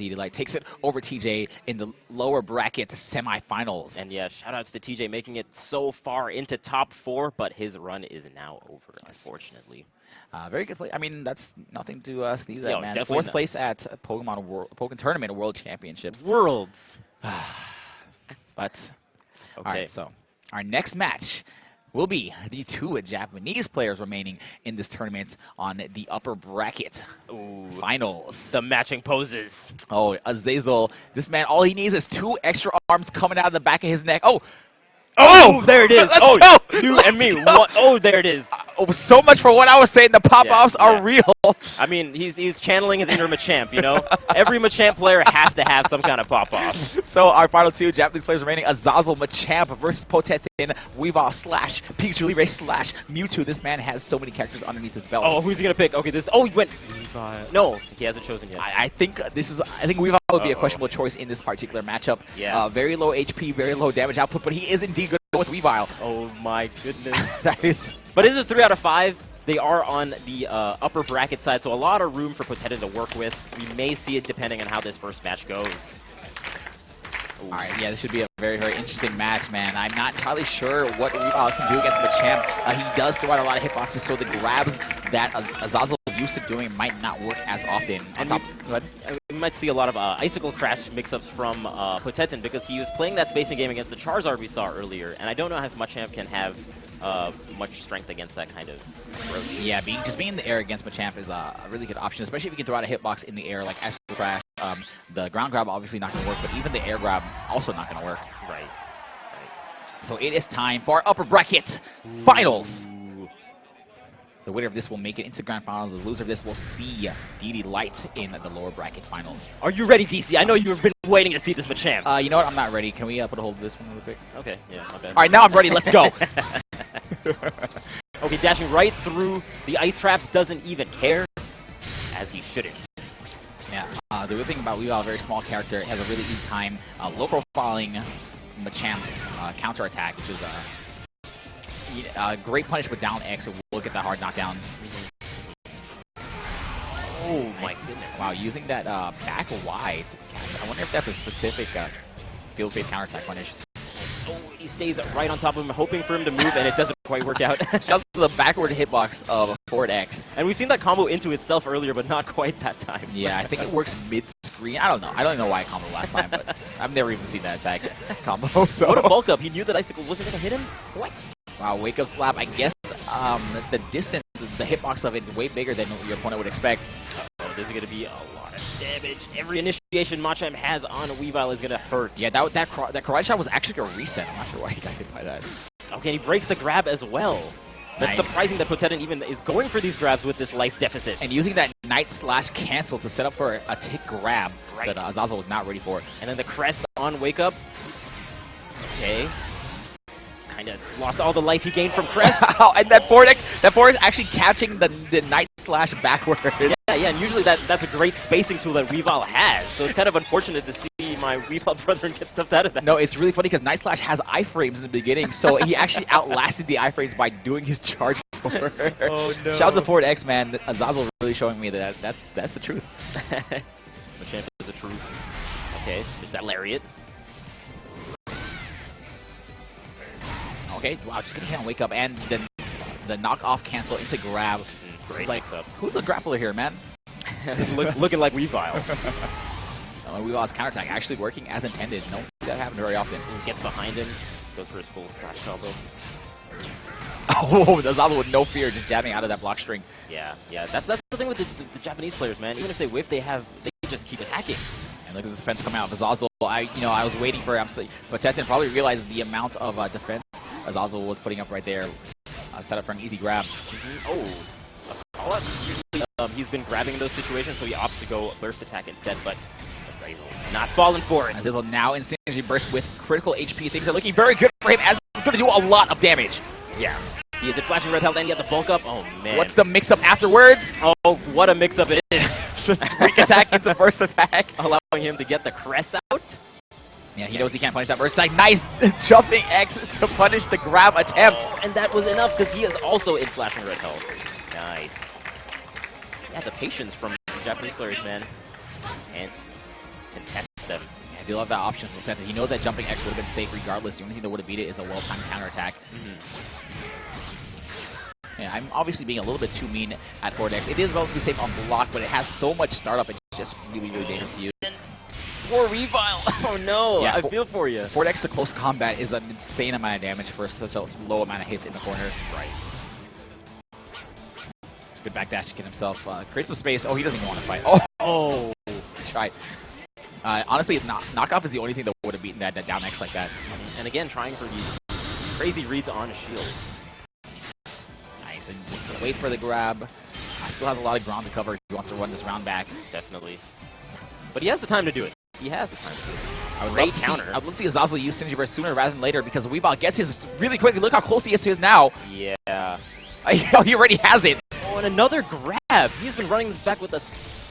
DD Light takes it over TJ in the lower bracket semifinals. And yeah, shoutouts to TJ making it so far into top 4, but his run is now over, unfortunately. Very good play. I mean, that's nothing to sneeze at, man. Definitely 4th place at Pokemon Tournament World Championships. Worlds. But, okay. All right, so our next match will be the 2 Japanese players remaining in this tournament on the upper bracket finals. The matching poses. Oh, Azazel. This man, all he needs is 2 extra arms coming out of the back of his neck. Oh, there it is. You and me. What? Oh, there it is. So much for what I was saying. The pop-offs are real. I mean, he's channeling his inner Machamp, you know? Every Machamp player has to have some kind of pop-off. So our final 2 Japanese players remaining, Azazel Machamp versus Potetin, Weavile / Pikachu Libre / Mewtwo. This man has so many characters underneath his belt. Oh, who's he going to pick? Okay, he went Weavile. No, he hasn't chosen yet. I think Weavile would be a questionable choice in this particular matchup. Yeah. Very low HP, very low damage output, but he is indeed good with Weavile. Oh my goodness. That is... But is it 3 out of 5? They are on the upper bracket side, so a lot of room for Potetin to work with. We may see it depending on how this first match goes. All right, yeah, this should be a very, very interesting match, man. I'm not entirely sure what Weavile can do against Machamp. He does throw out a lot of hitboxes, so the grabs that Azazel is used to doing might not work as often. We might see a lot of Icicle Crash mix-ups from Potetin because he was playing that spacing game against the Charizard we saw earlier, and I don't know if Machamp can have much strength against that kind of approach. Yeah, being in the air against Machamp is a really good option, especially if you can throw out a hitbox in the air like Icicle Crash. The ground grab obviously not going to work, but even the air grab also not going to work. Right. So it is time for our upper bracket finals. The winner of this will make it into grand finals. The loser of this will see DD Light in the lower bracket finals. Are you ready, DC? I know you've been waiting to see this Machamp. You know what? I'm not ready. Can we put a hold of this one real quick? Okay, yeah, not bad. All right, now I'm ready. Let's go. Okay, dashing right through the ice traps, doesn't even care, as he shouldn't. Yeah, the good thing about Weavile, a very small character, has a really easy time low profiling Machamp's counterattack, which is great punish with down X, so we'll get that hard knockdown. Oh my goodness. Wow, using that back wide catch. I wonder if that's a specific field-based counterattack punish. Oh, he stays right on top of him, hoping for him to move, and it doesn't quite work out. Just the backward hitbox of forward X. And we've seen that combo into itself earlier, but not quite that time. Yeah, I think it works mid-screen. I don't know. I don't even know why I comboed last time, but I've never even seen that attack combo. So. What a bulk up. He knew that Icicle wasn't going to hit him? What? Wow, wake up slap. I guess the distance, the hitbox of it is way bigger than your opponent would expect. Oh, this is going to be a lot of damage. Every initiation Machamp has on Weavile is going to hurt. Yeah, that karate shot was actually a reset. I'm not sure why he got hit by that. Okay, he breaks the grab as well. That's surprising that Potetin even is going for these grabs with this life deficit. And using that Night/cancel to set up for a tick grab that Azazel was not ready for. And then the crest on wake up. Okay. Kind of lost all the life he gained from crest. And that forward X actually catching the Night/ backward. Yeah, and usually that's a great spacing tool that Weavile has. So it's kind of unfortunate to see my Weavile brother get stuffed out of that. No, it's really funny because Night/ has iframes in the beginning, so he actually outlasted the iframes by doing his charge forward. Oh no. Shout out to forward X, man. Azazel really showing me that's the truth. Machamp is the truth. Okay, there's that lariat. Okay, wow, just getting hit on wake up and then the knockoff cancel into grab. Great like, who's the grappler here, man? Looking like Weavile. Weavile's counterattack actually working as intended. Don't see that happen very often. He gets behind him, goes for his full flash combo. Oh, Azazel with no fear, just jabbing out of that block string. Yeah, that's the thing with the Japanese players, man. Even if they whiff, they just keep attacking. And look at the defense coming out of Azazel. I was waiting for him, but Potetin probably realized the amount of defense Azazel was putting up right there. Set up for an easy grab. Oh, a call-out. Usually he's been grabbing in those situations, so he opts to go burst attack instead, but Azazel not falling for it. Azazel now in synergy burst with critical HP. Things are looking very good for him as he's going to do a lot of damage. Yeah. He is at flashing red health and get the bulk up. Oh, man. What's the mix-up afterwards? Oh, what a mix-up it is. Just weak attack into burst attack. Allowing him to get the crest out. Yeah, he knows he can't punish that burst attack. Nice jumping X to punish the grab attempt. Oh, and that was enough because he is also in flashing red health. Nice. Yeah, the patience from Japanese players, man. And contest them. Yeah, I do love that option for Potetin. He knows that jumping X would have been safe regardless. The only thing that would have beat it is a well-timed counterattack. Yeah, I'm obviously being a little bit too mean at forward X. It is relatively safe on block, but it has so much startup, it's just really, really dangerous to use. More Revile! Oh no, yeah, I feel for you. Forward X to close combat is an insane amount of damage for such a low amount of hits in the corner. Right. It's a good backdash to get himself. Creates some space. Oh, he doesn't even want to fight. Oh! Try. Honestly, knockoff is the only thing that would have beaten that down X like that. And again, trying for these crazy reads on a shield. Nice, and just wait for the grab. Still has a lot of ground to cover if he wants to run this round back. Definitely. But he has the time to do it. He has the time to do it. I would love to see Azazel use Stingy Burst sooner rather than later because Weavile gets his really quickly. Look how close he is to his now. Yeah. He already has it. Oh, and another grab. He's been running this back with a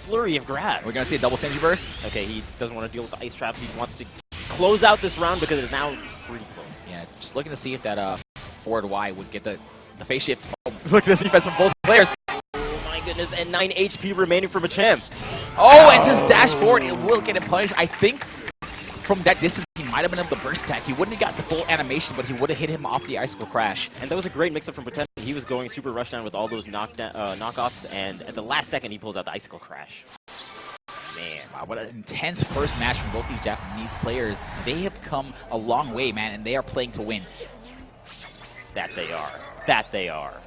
flurry of grabs. We're going to see a double Stingy Burst. Okay, he doesn't want to deal with the ice traps. He wants to close out this round because it's now pretty close. Yeah, just looking to see if that forward Y would get the face shift. Oh, look at this defense from both players. Oh my goodness, and 9 HP remaining from a champ. Oh, and just dash forward. It will get it punished. I think from that distance, he might have been able to burst attack. He wouldn't have got the full animation, but he would have hit him off the icicle crash. And that was a great mix-up from Potetin. He was going super rushdown with all those knockoffs, and at the last second, he pulls out the icicle crash. Man. Wow, what an intense first match from both these Japanese players. They have come a long way, man, and they are playing to win. That they are. That they are.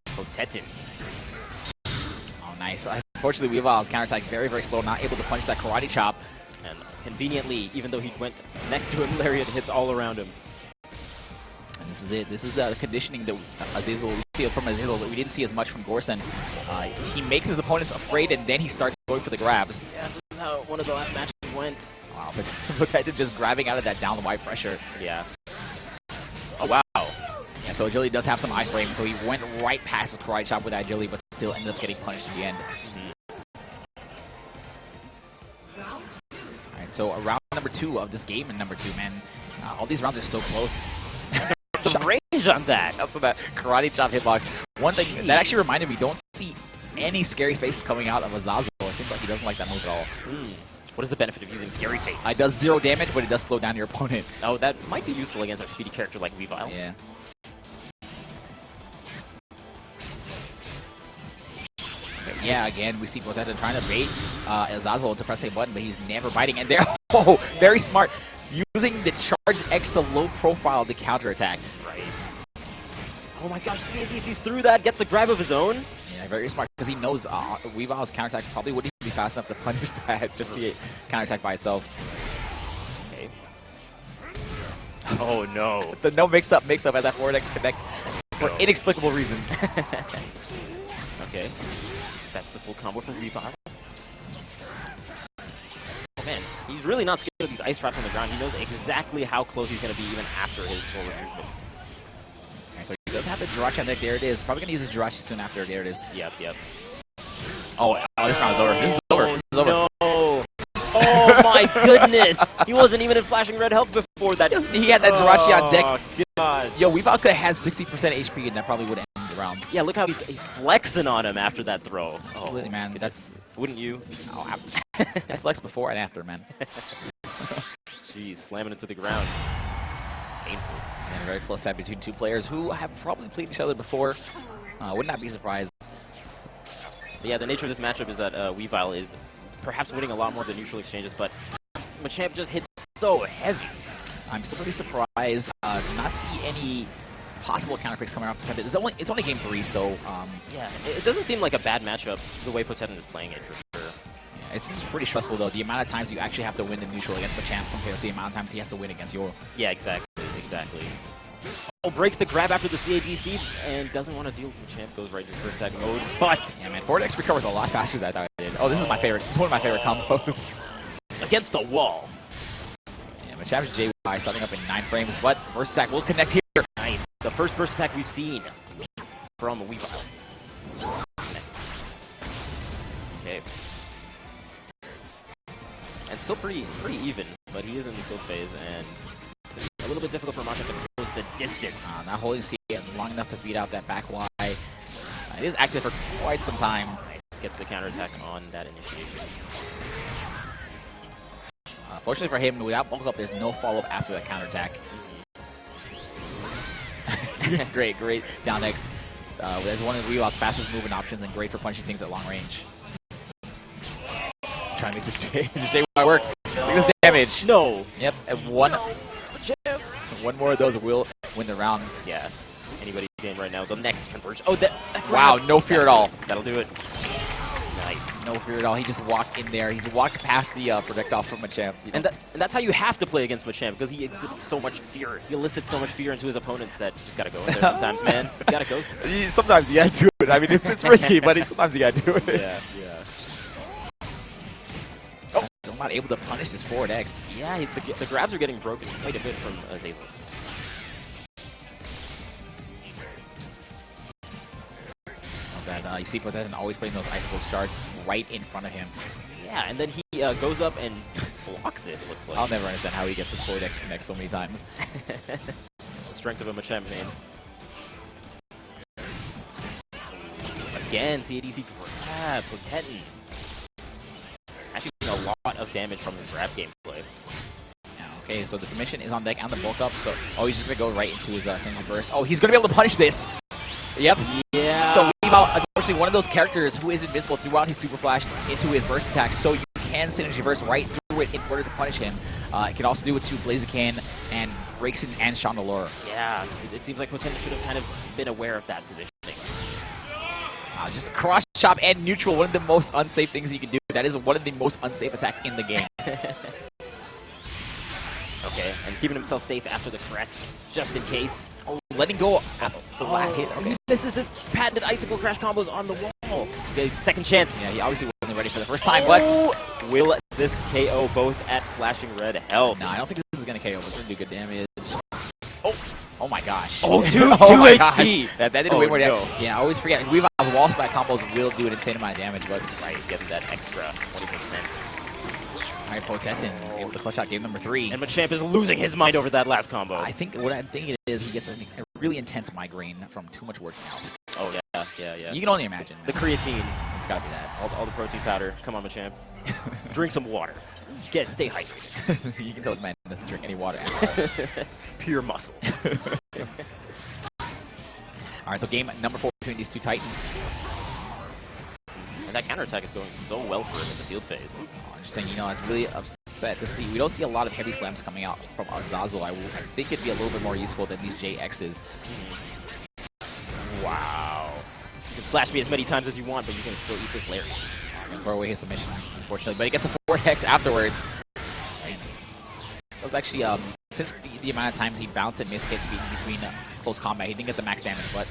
Potetin. Oh, nice. Unfortunately, Weavile's counterattack very, very slow, not able to punch that karate chop. And conveniently, even though he went next to him, Lariat hits all around him. And this is it. This is the conditioning that Azazel, we see from Azazel that we didn't see as much from Gorson. He makes his opponents afraid, and then he starts going for the grabs. Yeah, this is how one of the last matches went. Wow, but Potetin just grabbing out of that down the wide pressure. Yeah. Oh, wow. Yeah, so agility does have some iframe, so he went right past his karate chop with that agility, but still ended up getting punished at the end. Alright, so round number 2 of this game in number 2, man. All these rounds are so close. The range on that. After that karate chop hitbox. One thing that actually reminded me, don't see any scary faces coming out of Azazel. It seems like he doesn't like that move at all. What is the benefit of using Scary Face? It does 0 damage, but it does slow down your opponent. Oh, that might be useful against a speedy character like Weavile. Yeah. Yeah, again, we see Potetin trying to bait Azazel to press a button, but he's never biting. And there, oh, very smart. Using the charge X to low profile to counterattack. Right. Oh my gosh, he's through that, gets a grab of his own. Yeah, very smart, because he knows Weavile's counterattack probably wouldn't be fast enough to punish that, just the counterattack by itself. Okay. Oh no. The no mix-up as that forward X connects for inexplicable reasons. Okay. That's the full combo from Weavile. Oh man, he's really not scared of these ice traps on the ground. He knows exactly how close he's going to be even after his forward movement. Okay, so he does have the Jirachi on deck. There it is. Probably going to use his Jirachi soon after. There it is. Yep. Oh, this round is over. This is over. This is over. No. Oh my goodness! He wasn't even in flashing red health before that. He had that Jirachi on deck. Oh god. Yo, Weavile could have had 60% HP and that probably would have ended the round. Yeah, look how he's flexing on him after that throw. Absolutely, man. That's wouldn't you? Oh, I flexed before and after, man. Jeez, slamming it to the ground. Painful. And a very close fight between two players who have probably played each other before. Would not be surprised. But yeah, the nature of this matchup is that Weavile is perhaps winning a lot more of the neutral exchanges, but Machamp just hits so heavy. I'm still pretty surprised to not see any possible counter picks coming off Potetin. It's only game 3, so yeah, it doesn't seem like a bad matchup the way Potetin is playing it for sure. Yeah, it seems pretty stressful though. The amount of times you actually have to win the neutral against Machamp compared to the amount of times he has to win against Yoro. Yeah, exactly. Oh, breaks the grab after the CAGC and doesn't want to deal with Machamp. Goes right into attack mode, but yeah, man, forward X recovers a lot faster than I thought it did. Oh, this is my favorite. This is one of my favorite combos. Against the wall. Yeah, Machamp's JY starting up in 9 frames, but first attack will connect here. Nice. The first burst attack we've seen from Weavile. Okay. And still pretty even, but he is in the field phase, and it's a little bit difficult for Machamp to close the distance. Not holding C long enough to beat out that back Y. It is active for quite some time. Nice. Gets the counterattack on that initiation. Fortunately for him, without bulk up, there's no follow-up after that counterattack. Great down next. There's one of Weebop's fastest moving options and great for punching things at long range. Trying to make this J work. Look at this damage. No. Yep, and one more of those will win the round. Yeah. Anybody's game right now. The next conversion. Oh, that wow, no fear at all. That'll do it. Nice. No fear at all. He just walked in there. He's walked past the projectile from Machamp. And that's how you have to play against Machamp, because he exhibits so much fear. He elicits so much fear into his opponents that you just gotta go in there sometimes, man. You gotta go. Sometimes you gotta do it. I mean, it's risky, but sometimes you gotta do it. Yeah. Oh, still not able to punish this forward X. Yeah, the grabs are getting broken quite a bit from Azazel. You see Potetin always putting those icicle shards right in front of him. Yeah, and then he goes up and blocks it, looks like. I'll never understand how he gets this forward X connect so many times. The strength of a Machamp main. Again, CADC grab, Potetin. Actually doing a lot of damage from his grab gameplay. Yeah, okay, so the submission is on deck and the bulk up, so he's just going to go right into his single burst. Oh, he's going to be able to punish this! Yep. Yeah. So unfortunately, one of those characters who is invincible throughout his super flash into his burst attack, so you can synergy burst right through it in order to punish him. It can also do it to Blaziken and Rakeson and Chandelure. Yeah, it seems like Potetin should have kind of been aware of that positioning. Just cross chop and neutral, one of the most unsafe things you can do. That is one of the most unsafe attacks in the game. Okay, and keeping himself safe after the crest, just in case. Oh, letting go at the last hit. Okay. This is his patented icicle crash combos on the wall. Okay, second chance. Yeah, he obviously wasn't ready for the first time, but will this KO both at flashing red health? No, I don't think this is going to KO, but it's going to do good damage. Oh my gosh. Oh, two HP. That did way more damage. No. Yeah, I always forget. We've wall splat combos will do an insane amount of damage, but right, gets that extra 20%. Alright, Potetin able to clutch out game number 3. And Machamp is losing his mind over that last combo. I think what I'm thinking is he gets a really intense migraine from too much working out. Oh yeah. You can only imagine. The creatine. It's gotta be that. All the protein powder. Come on, Machamp. Drink some water. Stay hydrated. You can tell this man doesn't drink any water. Pure muscle. Alright, so game number 4 between these two titans. And that counterattack is going so well for him in the field phase. Interesting, I was really upset to see. We don't see a lot of heavy slams coming out from Azazel. I think it'd be a little bit more useful than these JXs. Wow. You can slash me as many times as you want, but you can still eat this Larry. Throw away his submission, unfortunately. But he gets a 4X afterwards. That was actually, since the amount of times he bounced and missed hits between close combat, he didn't get the max damage, but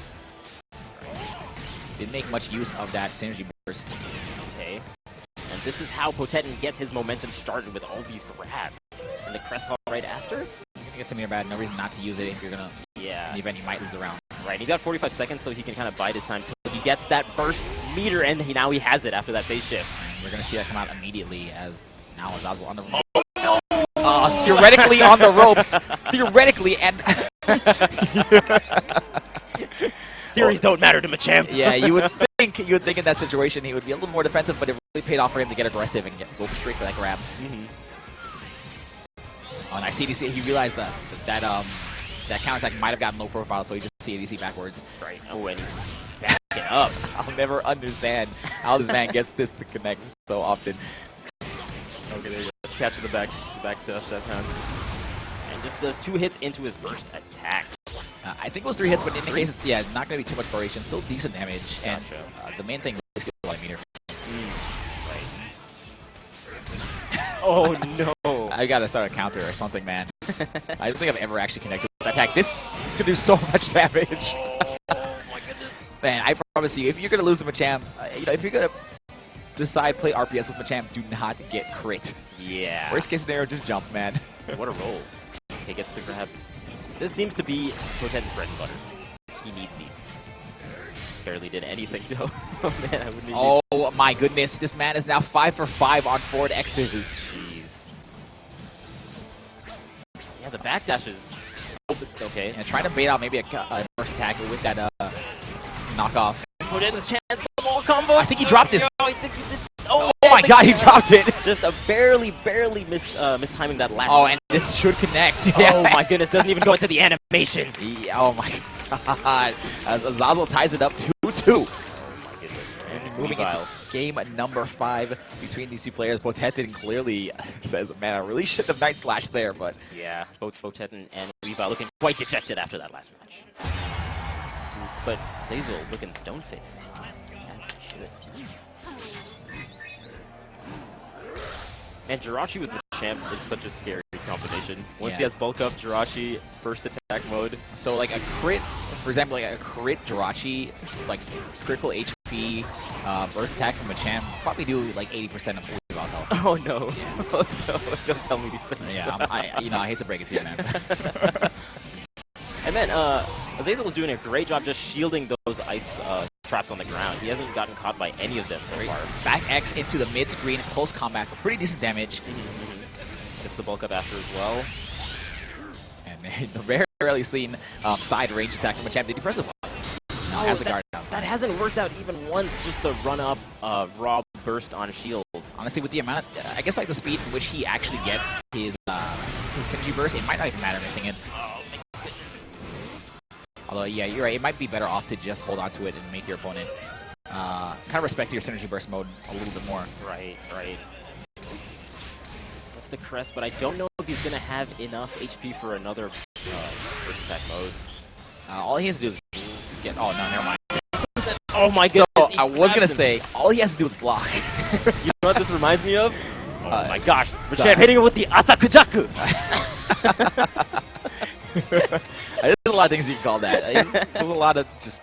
didn't make much use of that synergy burst. Okay. And this is how Potetin gets his momentum started with all these grabs. And the crest call right after? You're gonna get something bad, no reason not to use it if you're gonna. Yeah. In the event you might lose the round. Right, he's got 45 seconds, so he can kind of bide his time till he gets that burst meter, and now he has it after that phase shift. And we're gonna see that come out immediately as now Azazel on the theoretically on the ropes. Theoretically, and theories don't matter to Machamp. Yeah, you would think in that situation he would be a little more defensive, but it really paid off for him to get aggressive and go straight for that grab. Oh, and I see he realized that counterattack might have gotten low profile, so he just CADC backwards. Right. Oh, and he's backing up. I'll never understand how this man gets this to connect so often. Okay, there you go. Catching the back dash that time. And just those 2 hits into his burst attack. I think it was 3 hits, but in the case, it's not going to be too much variation. Still decent damage. Gotcha. And the main thing is the light meter. Right. Oh, no. I got to start a counter or something, man. I don't think I've ever actually connected with that attack. This is going to do so much damage. Oh, my goodness. Man, I promise you, if you're going to lose to Machamp, if you're going to decide play RPS with Machamp, do not get crit. Yeah. Worst case scenario, just jump, man. What a roll. Okay, gets the grab. This seems to be Potetin's bread and butter. He needs these. Barely did anything, though. Oh, man, I wouldn't even. Oh, my goodness. This man is now 5 for 5 on forward X's. Jeez. Yeah, the backdash is okay. And trying to bait out maybe a burst attack with that knockoff Potetin's chance for the wall combo. I think he dropped this. No, I think he did. Oh, Oh my god, he dropped it. Just a barely mistiming that last. Oh, and this should connect. Oh my goodness, doesn't even go into the animation. Yeah, oh my god. As Azazel ties it up 2-2. And moving into game number 5 between these two players, Potetin clearly says, man, I really should have Night Slash there, but... Yeah, both Potetin and Weavile looking quite dejected after that last match. But Azazel looking stone-faced. As he should. And Jirachi with Machamp is such a scary combination. Once he has bulk up, Jirachi, first attack mode. So like a crit, for example, like a crit Jirachi, like critical HP, burst attack from Machamp, probably do like 80% of Weavile's health. Oh no. Yeah. Oh no, don't tell me these things. Yeah, I hate to break it to you, man. And then Azazel was doing a great job just shielding those ice traps on the ground. He hasn't gotten caught by any of them so far. Back X into the mid screen, close combat for pretty decent damage. Gets the bulk up after as well. And very rarely seen side range attack from Machamp. Did he press a button? No, has the guard down. That hasn't worked out even once, just the run up raw burst on shield. Honestly, with the amount of, I guess like the speed in which he actually gets his synergy burst, it might not even matter missing it. Although, yeah, you're right. It might be better off to just hold on to it and make your opponent kind of respect your synergy burst mode a little bit more. Right. That's the crest, but I don't know if he's going to have enough HP for another burst attack mode. All he has to do is get... Oh, no, never mind. Oh, my goodness. So, I was going to say, all he has to do is block. You know what this reminds me of? Oh, my gosh. Machamp hitting him with the Asakujaku. There's a lot of things you can call that. There's a lot of just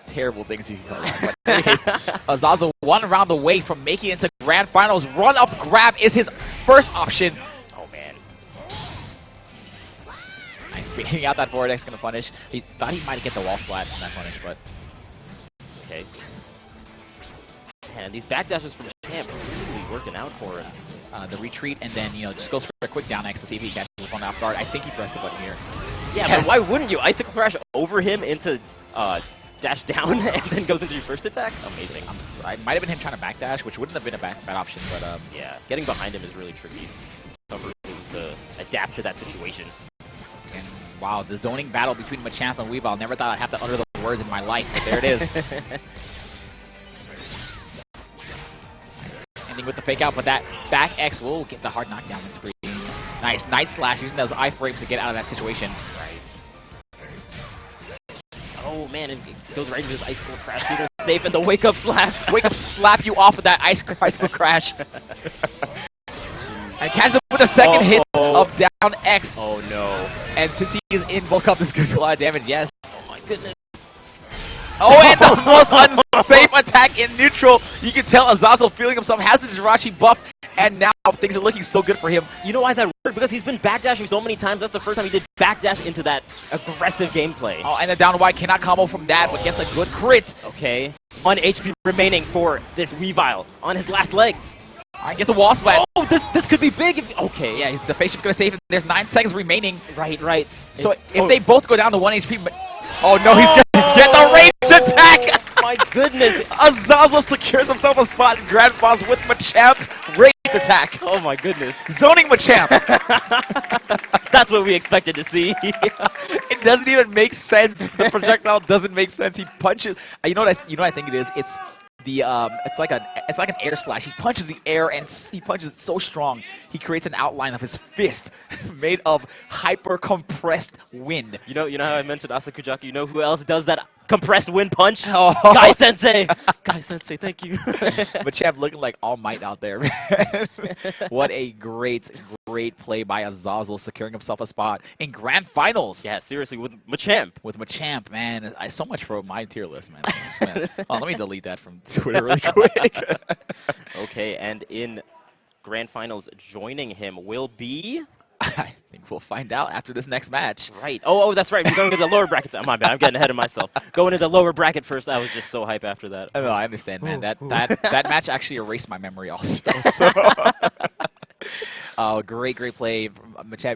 terrible things you can call that. But in any case, Azazel 1 round away from making it into Grand Finals. Run up grab is his first option. Oh, man. Nice baiting out that forward X going to punish. He thought he might get the wall splat on that punish, but... Okay. And these backdashes from Champ really working out for him. The retreat, and then, you know, just goes for a quick down X to see if he catches his opponent off guard. I think he pressed the button here. Yeah, yes. But why wouldn't you? Icicle Crash over him into dash down and then goes into your first attack? Amazing. It might have been him trying to backdash, which wouldn't have been a bad option, but... yeah, getting behind him is really tricky. Tough for him to adapt to that situation. And, wow, the zoning battle between Machamp and Weavile. Never thought I'd have to utter those words in my life, but there it is. Ending with the fake out, but that back X will get the hard knockdown and spree. Nice. Night Slash using those iframes to get out of that situation. Right. Oh, man, and it goes right into his Icicle Crash. Either safe and the Wake Up Slap. Wake Up Slap you off of that Icicle Crash. And catches him with a second hit of down X. Oh, no. And since he is in bulk up, this could do a lot of damage, yes. Oh, my goodness. Oh, and the most unsafe attack in neutral. You can tell Azazel feeling himself, has the Jirachi buff, and now things are looking so good for him. You know why that worked? Because he's been backdashing so many times. That's the first time he did backdash into that aggressive gameplay. Oh, and the down Y cannot combo from that, but gets a good crit. Okay. 1 HP remaining for this Weavile on his last legs. Alright, gets the wall splat. Oh, this could be big. Okay. Yeah, the face shift's going to save him. There's 9 seconds remaining. Right. So if they both go down to 1 HP... Oh, no, he's going to get the ranged attack! My goodness. Azazel secures himself a spot in Grand Finals with Machamp's ranged attack. Oh, my goodness. Zoning Machamp. That's what we expected to see. It doesn't even make sense. The projectile doesn't make sense. He punches... You know what I think it is? It's the it's like an air slash. He punches the air and he punches it so strong. He creates an outline of his fist made of hyper compressed wind. You know how I mentioned Asakujaku. You know who else does that compressed wind punch? Oh. Guy Sensei. Guy Sensei, thank you. Machamp looking like All Might out there, man. What a great play by Azazel, securing himself a spot in Grand Finals. Yeah, seriously, with Machamp. With Machamp, man. So much for my tier list, man. Oh, let me delete that from Twitter really quick. Okay, and in Grand Finals, joining him will be... I think we'll find out after this next match. Right. Oh, that's right. We're going to the lower brackets. Oh, my bad. I'm getting ahead of myself. Going into the lower bracket first. I was just so hype after that. Oh, no, I understand, man. That match actually erased my memory also. So. Oh, great play from Machamp.